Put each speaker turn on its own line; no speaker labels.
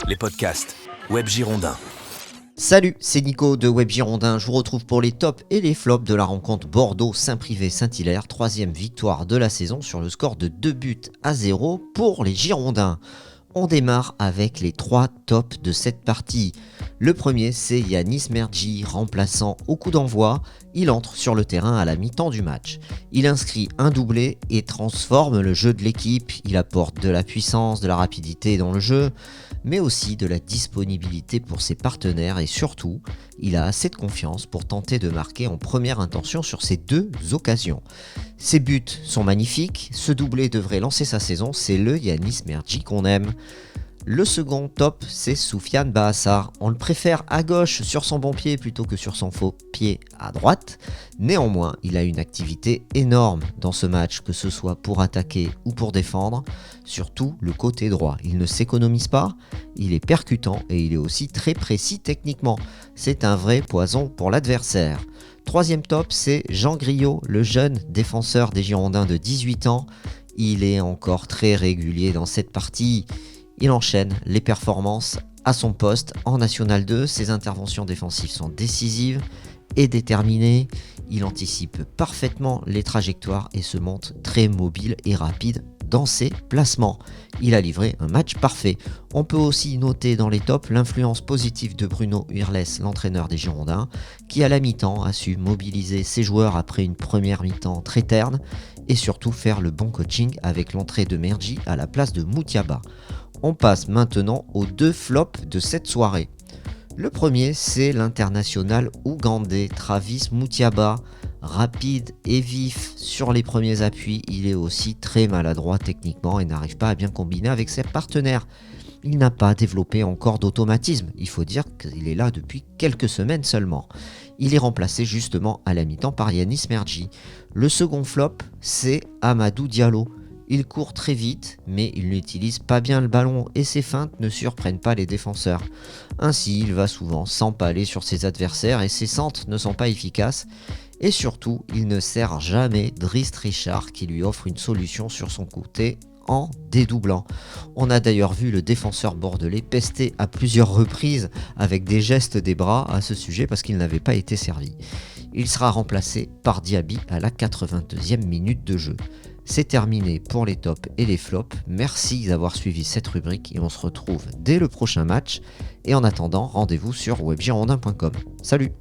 les podcasts Web Girondin.
Salut, c'est Nico de Web Girondin. Je vous retrouve pour les tops et les flops de la rencontre Bordeaux-Saint-Privé-Saint-Hilaire. 3e victoire de la saison sur le score de 2-0 pour les Girondins. On démarre avec les 3 tops de cette partie. Le premier, c'est Yanis Mergi, remplaçant au coup d'envoi. Il entre sur le terrain à la mi-temps du match. Il inscrit un doublé et transforme le jeu de l'équipe. Il apporte de la puissance, de la rapidité dans le jeu, mais aussi de la disponibilité pour ses partenaires et surtout, il a assez de confiance pour tenter de marquer en première intention sur ces 2 occasions. Ses buts sont magnifiques, ce doublé devrait lancer sa saison, c'est le Yanis Mergi qu'on aime. Le second top, c'est Soufiane Bahassar. On le préfère à gauche sur son bon pied plutôt que sur son faux pied à droite. Néanmoins, il a une activité énorme dans ce match, que ce soit pour attaquer ou pour défendre, surtout le côté droit. Il ne s'économise pas, il est percutant et il est aussi très précis techniquement. C'est un vrai poison pour l'adversaire. Troisième top, c'est Jean Griot, le jeune défenseur des Girondins de 18 ans. Il est encore très régulier dans cette partie. Il enchaîne les performances à son poste en National 2. Ses interventions défensives sont décisives et déterminées. Il anticipe parfaitement les trajectoires et se montre très mobile et rapide dans ses placements. Il a livré un match parfait. On peut aussi noter dans les tops l'influence positive de Bruno Urles, l'entraîneur des Girondins, qui à la mi-temps a su mobiliser ses joueurs après une première mi-temps très terne et surtout faire le bon coaching avec l'entrée de Mergi à la place de Moutiaba. On passe maintenant aux 2 flops de cette soirée. Le premier, c'est l'international ougandais Travis Moutiaba. Rapide et vif sur les premiers appuis, il est aussi très maladroit techniquement et n'arrive pas à bien combiner avec ses partenaires. Il n'a pas développé encore d'automatisme, il faut dire qu'il est là depuis quelques semaines seulement. Il est remplacé justement à la mi-temps par Yanis Mergi. Le second flop, c'est Amadou Diallo. Il court très vite, mais il n'utilise pas bien le ballon et ses feintes ne surprennent pas les défenseurs. Ainsi, il va souvent s'empaler sur ses adversaires et ses centres ne sont pas efficaces. Et surtout, il ne sert jamais Drist Richard qui lui offre une solution sur son côté en dédoublant. On a d'ailleurs vu le défenseur bordelais pester à plusieurs reprises avec des gestes des bras à ce sujet parce qu'il n'avait pas été servi. Il sera remplacé par Diaby à la 82e minute de jeu. C'est terminé pour les tops et les flops. Merci d'avoir suivi cette rubrique et on se retrouve dès le prochain match. Et en attendant, rendez-vous sur webgirondin.com. Salut!